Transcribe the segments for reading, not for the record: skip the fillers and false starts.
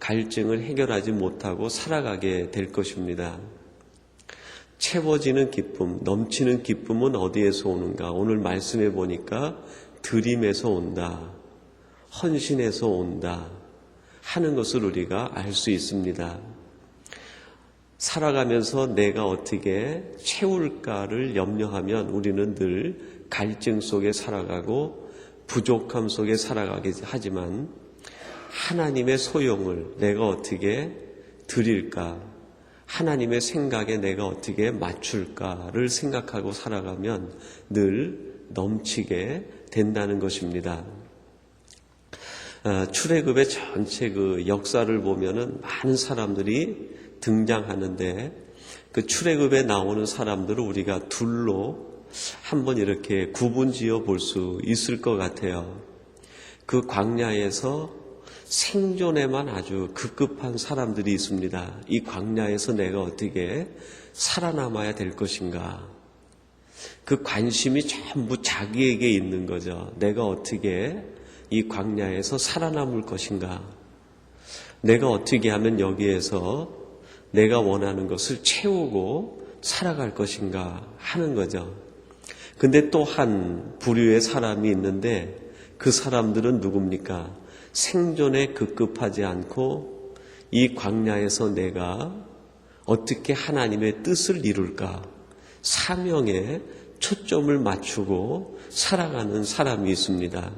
갈증을 해결하지 못하고 살아가게 될 것입니다. 채워지는 기쁨, 넘치는 기쁨은 어디에서 오는가? 오늘 말씀해 보니까 드림에서 온다, 헌신에서 온다 하는 것을 우리가 알 수 있습니다. 살아가면서 내가 어떻게 채울까를 염려하면 우리는 늘 갈증 속에 살아가고 부족함 속에 살아가게 하지만, 하나님의 소용을 내가 어떻게 드릴까, 하나님의 생각에 내가 어떻게 맞출까를 생각하고 살아가면 늘 넘치게 된다는 것입니다. 출애굽의 전체 그 역사를 보면은 많은 사람들이 등장하는데, 그 출애굽에 나오는 사람들을 우리가 둘로 한번 이렇게 구분지어 볼 수 있을 것 같아요. 그 광야에서 생존에만 아주 급급한 사람들이 있습니다. 이 광야에서 내가 어떻게 살아남아야 될 것인가. 그 관심이 전부 자기에게 있는 거죠. 내가 어떻게 이 광야에서 살아남을 것인가. 내가 어떻게 하면 여기에서 내가 원하는 것을 채우고 살아갈 것인가 하는 거죠. 근데 또 한 부류의 사람이 있는데, 그 사람들은 누굽니까? 생존에 급급하지 않고 이 광야에서 내가 어떻게 하나님의 뜻을 이룰까, 사명에 초점을 맞추고 살아가는 사람이 있습니다.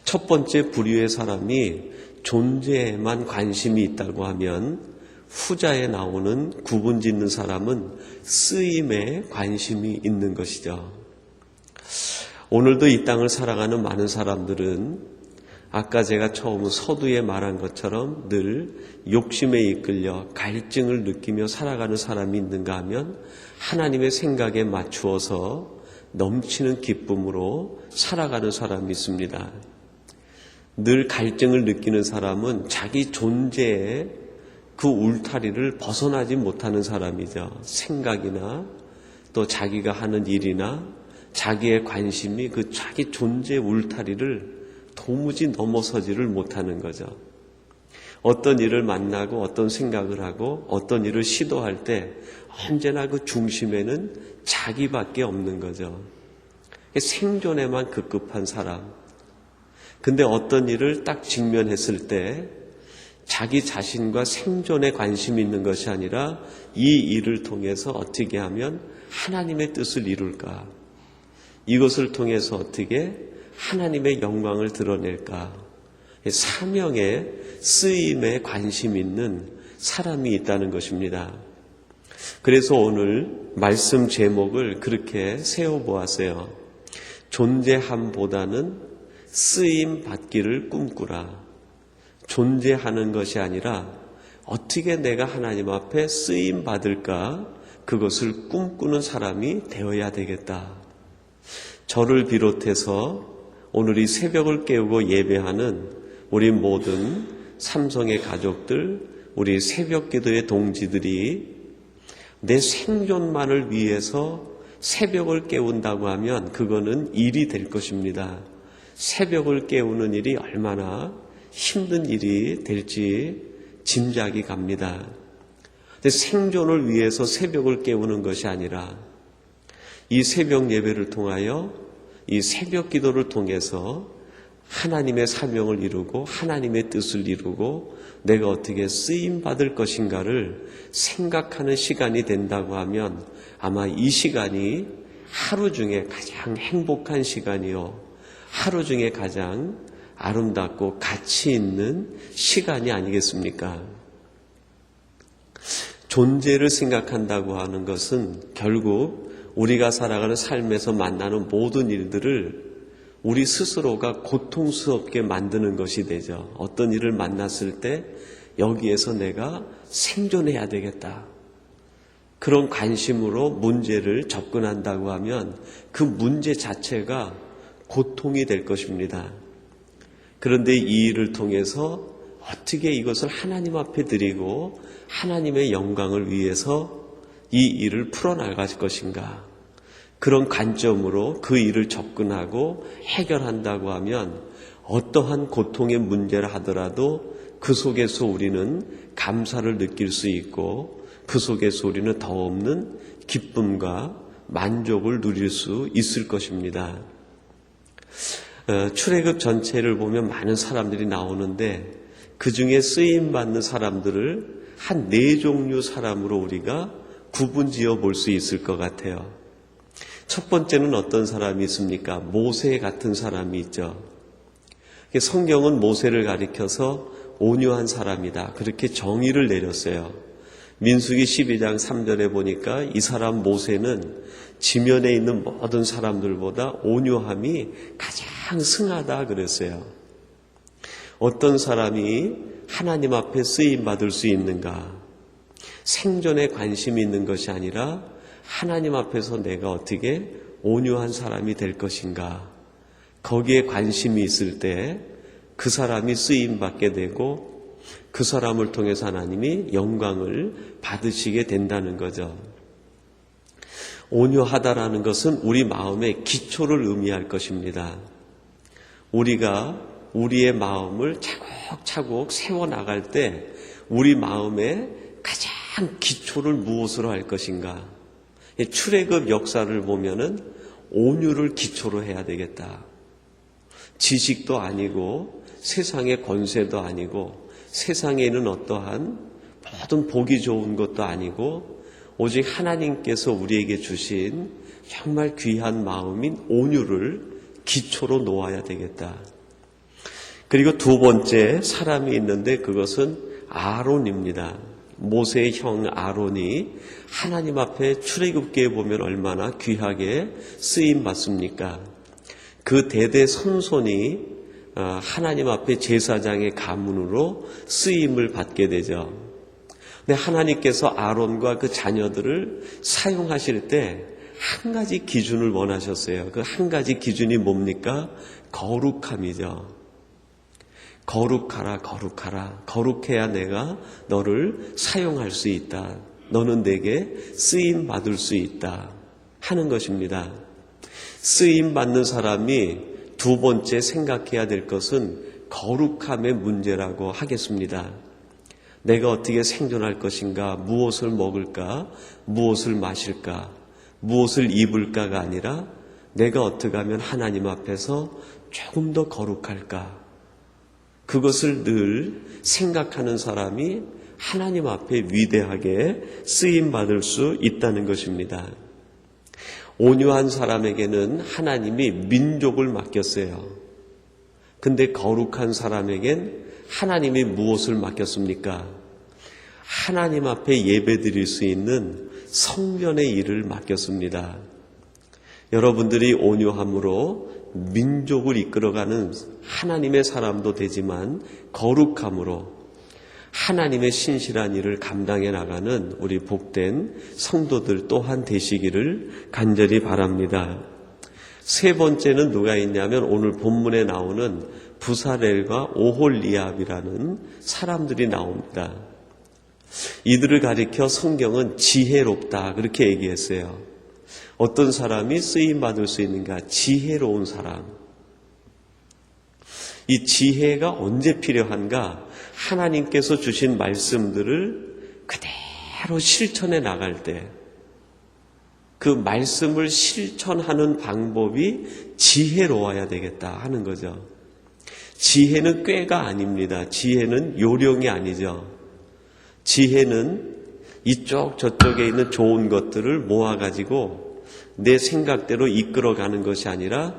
첫 번째 부류의 사람이 존재에만 관심이 있다고 하면, 후자에 나오는 구분짓는 사람은 쓰임에 관심이 있는 것이죠. 오늘도 이 땅을 살아가는 많은 사람들은 아까 제가 처음 서두에 말한 것처럼 늘 욕심에 이끌려 갈증을 느끼며 살아가는 사람이 있는가 하면, 하나님의 생각에 맞추어서 넘치는 기쁨으로 살아가는 사람이 있습니다. 늘 갈증을 느끼는 사람은 자기 존재에 그 울타리를 벗어나지 못하는 사람이죠. 생각이나 또 자기가 하는 일이나 자기의 관심이 그 자기 존재의 울타리를 도무지 넘어서지를 못하는 거죠. 어떤 일을 만나고 어떤 생각을 하고 어떤 일을 시도할 때 언제나 그 중심에는 자기밖에 없는 거죠. 생존에만 급급한 사람. 근데 어떤 일을 딱 직면했을 때 자기 자신과 생존에 관심이 있는 것이 아니라 이 일을 통해서 어떻게 하면 하나님의 뜻을 이룰까, 이것을 통해서 어떻게 하나님의 영광을 드러낼까, 사명에 쓰임에 관심 있는 사람이 있다는 것입니다. 그래서 오늘 말씀 제목을 그렇게 세워보았어요. 존재함보다는 쓰임 받기를 꿈꾸라. 존재하는 것이 아니라 어떻게 내가 하나님 앞에 쓰임 받을까, 그것을 꿈꾸는 사람이 되어야 되겠다. 저를 비롯해서 오늘 이 새벽을 깨우고 예배하는 우리 모든 삼성의 가족들, 우리 새벽 기도의 동지들이 내 생존만을 위해서 새벽을 깨운다고 하면 그거는 일이 될 것입니다. 새벽을 깨우는 일이 얼마나 힘든 일이 될지 짐작이 갑니다. 근데 생존을 위해서 새벽을 깨우는 것이 아니라 이 새벽 예배를 통하여, 이 새벽 기도를 통해서 하나님의 사명을 이루고 하나님의 뜻을 이루고 내가 어떻게 쓰임 받을 것인가를 생각하는 시간이 된다고 하면 아마 이 시간이 하루 중에 가장 행복한 시간이요, 하루 중에 가장 아름답고 가치 있는 시간이 아니겠습니까? 존재를 생각한다고 하는 것은 결국 우리가 살아가는 삶에서 만나는 모든 일들을 우리 스스로가 고통스럽게 만드는 것이 되죠. 어떤 일을 만났을 때 여기에서 내가 생존해야 되겠다, 그런 관심으로 문제를 접근한다고 하면 그 문제 자체가 고통이 될 것입니다. 그런데 이 일을 통해서 어떻게 이것을 하나님 앞에 드리고 하나님의 영광을 위해서 이 일을 풀어나갈 것인가, 그런 관점으로 그 일을 접근하고 해결한다고 하면 어떠한 고통의 문제를 하더라도 그 속에서 우리는 감사를 느낄 수 있고 그 속에서 우리는 더 없는 기쁨과 만족을 누릴 수 있을 것입니다. 출애굽 전체를 보면 많은 사람들이 나오는데 그 중에 쓰임받는 사람들을 한 4종류 사람으로 우리가 구분지어 볼 수 있을 것 같아요. 첫 번째는 어떤 사람이 있습니까? 모세 같은 사람이 있죠. 성경은 모세를 가리켜서 온유한 사람이다, 그렇게 정의를 내렸어요. 민수기 12장 3절에 보니까 이 사람 모세는 지면에 있는 모든 사람들보다 온유함이 가장 승하다 그랬어요. 어떤 사람이 하나님 앞에 쓰임받을 수 있는가? 생존에 관심이 있는 것이 아니라 하나님 앞에서 내가 어떻게 온유한 사람이 될 것인가? 거기에 관심이 있을 때 그 사람이 쓰임받게 되고 그 사람을 통해서 하나님이 영광을 받으시게 된다는 거죠. 온유하다라는 것은 우리 마음의 기초를 의미할 것입니다. 우리가 우리의 마음을 차곡차곡 세워나갈 때 우리 마음의 가장 기초를 무엇으로 할 것인가? 출애굽 역사를 보면은 온유를 기초로 해야 되겠다. 지식도 아니고 세상의 권세도 아니고 세상에 있는 어떠한 모든 보기 좋은 것도 아니고 오직 하나님께서 우리에게 주신 정말 귀한 마음인 온유를 기초로 놓아야 되겠다. 그리고 두 번째 사람이 있는데 그것은 아론입니다. 모세의 형 아론이 하나님 앞에 출애굽기에 보면 얼마나 귀하게 쓰임 받습니까? 그 대대손손이 하나님 앞에 제사장의 가문으로 쓰임을 받게 되죠. 근데 하나님께서 아론과 그 자녀들을 사용하실 때 한 가지 기준을 원하셨어요. 그 한 가지 기준이 뭡니까? 거룩함이죠. 거룩하라, 거룩하라. 거룩해야 내가 너를 사용할 수 있다. 너는 내게 쓰임 받을 수 있다 하는 것입니다. 쓰임 받는 사람이 두 번째 생각해야 될 것은 거룩함의 문제라고 하겠습니다. 내가 어떻게 생존할 것인가, 무엇을 먹을까, 무엇을 마실까, 무엇을 입을까가 아니라 내가 어떻게 하면 하나님 앞에서 조금 더 거룩할까. 그것을 늘 생각하는 사람이 하나님 앞에 위대하게 쓰임받을 수 있다는 것입니다. 온유한 사람에게는 하나님이 민족을 맡겼어요. 근데 거룩한 사람에겐 하나님이 무엇을 맡겼습니까? 하나님 앞에 예배드릴 수 있는 성전의 일을 맡겼습니다. 여러분들이 온유함으로 민족을 이끌어가는 하나님의 사람도 되지만 거룩함으로 하나님의 신실한 일을 감당해 나가는 우리 복된 성도들 또한 되시기를 간절히 바랍니다. 세 번째는 누가 있냐면 오늘 본문에 나오는 부사렐과 오홀리압이라는 사람들이 나옵니다. 이들을 가리켜 성경은 지혜롭다 그렇게 얘기했어요. 어떤 사람이 쓰임받을 수 있는가? 지혜로운 사람. 이 지혜가 언제 필요한가? 하나님께서 주신 말씀들을 그대로 실천해 나갈 때 그 말씀을 실천하는 방법이 지혜로워야 되겠다 하는 거죠. 지혜는 꾀가 아닙니다. 지혜는 요령이 아니죠. 지혜는 이쪽 저쪽에 있는 좋은 것들을 모아가지고 내 생각대로 이끌어가는 것이 아니라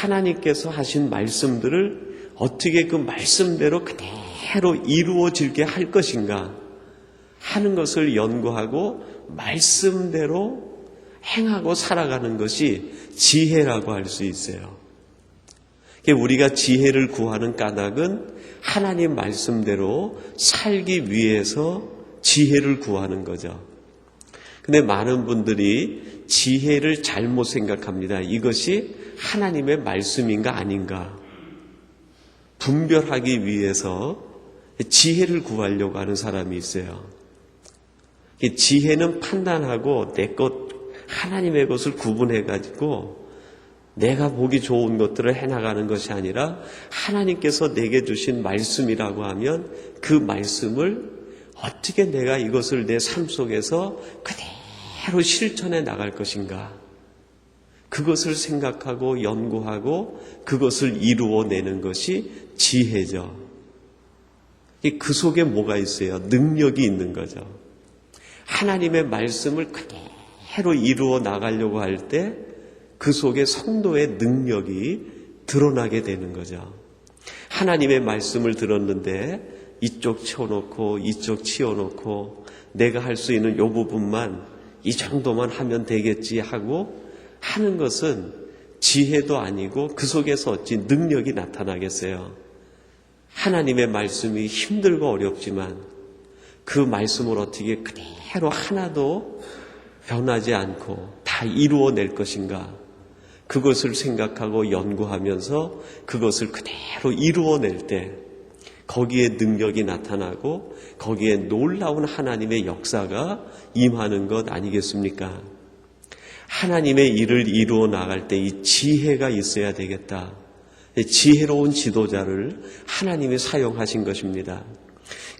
하나님께서 하신 말씀들을 어떻게 그 말씀대로 그대로 이루어지게 할 것인가 하는 것을 연구하고 말씀대로 행하고 살아가는 것이 지혜라고 할 수 있어요. 우리가 지혜를 구하는 까닭은 하나님 말씀대로 살기 위해서 지혜를 구하는 거죠. 근데 많은 분들이 지혜를 잘못 생각합니다. 이것이 하나님의 말씀인가 아닌가 분별하기 위해서 지혜를 구하려고 하는 사람이 있어요. 지혜는 판단하고 내 것, 하나님의 것을 구분해가지고 내가 보기 좋은 것들을 해나가는 것이 아니라 하나님께서 내게 주신 말씀이라고 하면 그 말씀을 어떻게 내가 이것을 내 삶 속에서 그대로 실천해 나갈 것인가. 그것을 생각하고 연구하고 그것을 이루어내는 것이 지혜죠. 그 속에 뭐가 있어요? 능력이 있는 거죠. 하나님의 말씀을 그대로 이루어 나가려고 할 때 그 속에 성도의 능력이 드러나게 되는 거죠. 하나님의 말씀을 들었는데 이쪽 치워놓고 이쪽 치워놓고 내가 할 수 있는 요 부분만 이 정도만 하면 되겠지 하고 하는 것은 지혜도 아니고 그 속에서 어찌 능력이 나타나겠어요. 하나님의 말씀이 힘들고 어렵지만 그 말씀을 어떻게 그대로 하나도 변하지 않고 다 이루어낼 것인가, 그것을 생각하고 연구하면서 그것을 그대로 이루어낼 때 거기에 능력이 나타나고 거기에 놀라운 하나님의 역사가 임하는 것 아니겠습니까? 하나님의 일을 이루어 나갈 때 이 지혜가 있어야 되겠다. 지혜로운 지도자를 하나님이 사용하신 것입니다.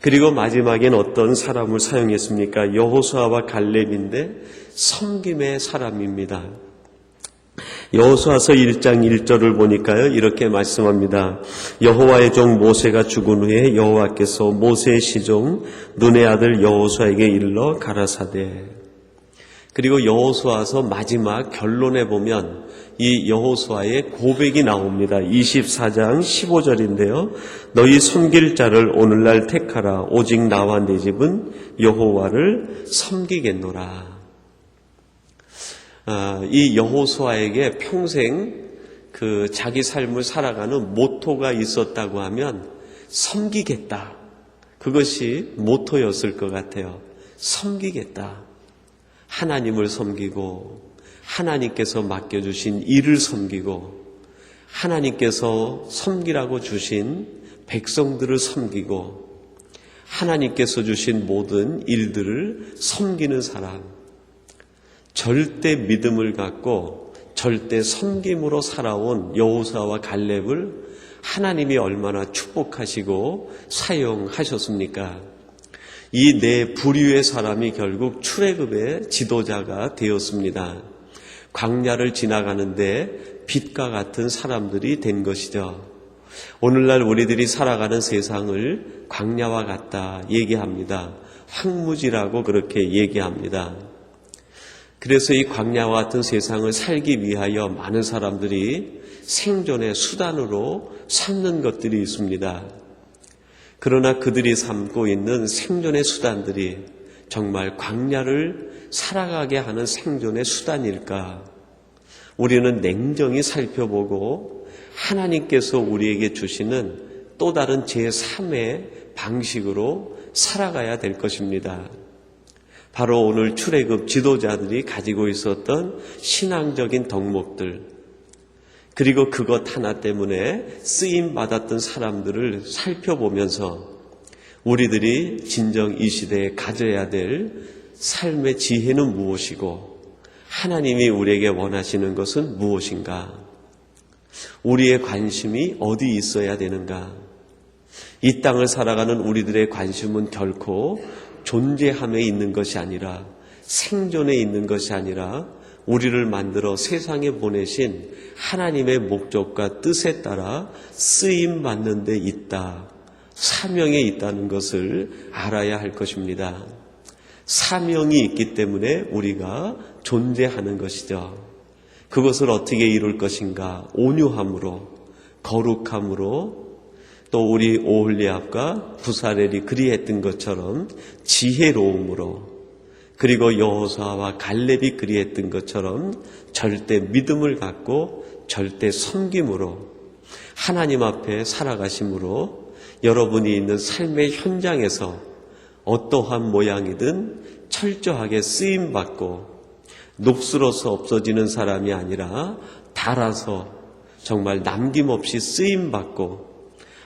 그리고 마지막엔 어떤 사람을 사용했습니까? 여호수아와 갈렙인데 섬김의 사람입니다. 여호수아서 1장 1절을 보니까요, 이렇게 말씀합니다. 여호와의 종 모세가 죽은 후에 여호와께서 모세의 시종 눈의 아들 여호수아에게 일러 가라사대. 그리고 여호수아서 마지막 결론에 보면 이 여호수아의 고백이 나옵니다. 24장 15절인데요. 너희 섬길 자를 오늘날 택하라. 오직 나와 내 집은 여호와를 섬기겠노라. 이 여호수아에게 평생 그 자기 삶을 살아가는 모토가 있었다고 하면 섬기겠다. 그것이 모토였을 것 같아요. 섬기겠다. 하나님을 섬기고 하나님께서 맡겨주신 일을 섬기고 하나님께서 섬기라고 주신 백성들을 섬기고 하나님께서 주신 모든 일들을 섬기는 사람, 절대 믿음을 갖고 절대 섬김으로 살아온 여호수아와 갈렙을 하나님이 얼마나 축복하시고 사용하셨습니까? 이 네 부류의 사람이 결국 출애굽의 지도자가 되었습니다. 광야를 지나가는데 빛과 같은 사람들이 된 것이죠. 오늘날 우리들이 살아가는 세상을 광야와 같다 얘기합니다. 황무지라고 그렇게 얘기합니다. 그래서 이 광야와 같은 세상을 살기 위하여 많은 사람들이 생존의 수단으로 삼는 것들이 있습니다. 그러나 그들이 삼고 있는 생존의 수단들이 정말 광야를 살아가게 하는 생존의 수단일까? 우리는 냉정히 살펴보고 하나님께서 우리에게 주시는 또 다른 제3의 방식으로 살아가야 될 것입니다. 바로 오늘 출애굽 지도자들이 가지고 있었던 신앙적인 덕목들, 그리고 그것 하나 때문에 쓰임받았던 사람들을 살펴보면서 우리들이 진정 이 시대에 가져야 될 삶의 지혜는 무엇이고 하나님이 우리에게 원하시는 것은 무엇인가? 우리의 관심이 어디 있어야 되는가? 이 땅을 살아가는 우리들의 관심은 결코 존재함에 있는 것이 아니라 생존에 있는 것이 아니라 우리를 만들어 세상에 보내신 하나님의 목적과 뜻에 따라 쓰임받는 데 있다. 사명에 있다는 것을 알아야 할 것입니다. 사명이 있기 때문에 우리가 존재하는 것이죠. 그것을 어떻게 이룰 것인가? 온유함으로, 거룩함으로, 또 우리 오홀리압과 부사렐이 그리했던 것처럼 지혜로움으로, 그리고 여호수아와 갈렙이 그리했던 것처럼 절대 믿음을 갖고 절대 섬김으로 하나님 앞에 살아가심으로 여러분이 있는 삶의 현장에서 어떠한 모양이든 철저하게 쓰임받고 녹슬어서 없어지는 사람이 아니라 닳아서 정말 남김없이 쓰임받고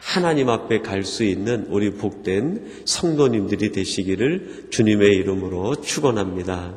하나님 앞에 갈 수 있는 우리 복된 성도님들이 되시기를 주님의 이름으로 축원합니다.